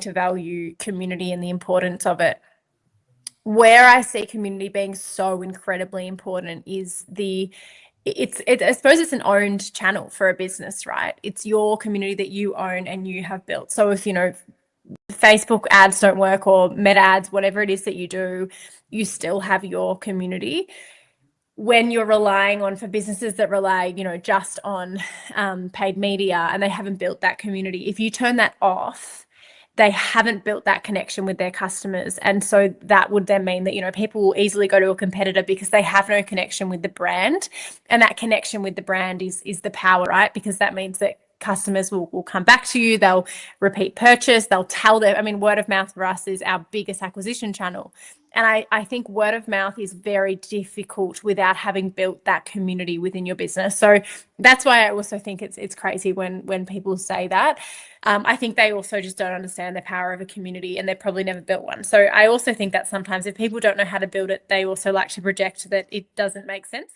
to value community and the importance of it. Where I see community being so incredibly important is I suppose it's an owned channel for a business, right? It's your community that you own and you have built. So if, Facebook ads don't work or Meta ads, whatever it is that you do, you still have your community. When you're relying on, for businesses that rely, just on paid media and they haven't built that community, if you turn that off, they haven't built that connection with their customers. And so that would then mean that, people will easily go to a competitor because they have no connection with the brand. And that connection with the brand is the power, right? Because that means that customers will come back to you, they'll repeat purchase, they'll tell them. Word of mouth for us is our biggest acquisition channel. And I think word of mouth is very difficult without having built that community within your business. So that's why I also think it's crazy when people say that. I think they also just don't understand the power of a community, and they've probably never built one. So I also think that sometimes if people don't know how to build it, they also like to project that it doesn't make sense.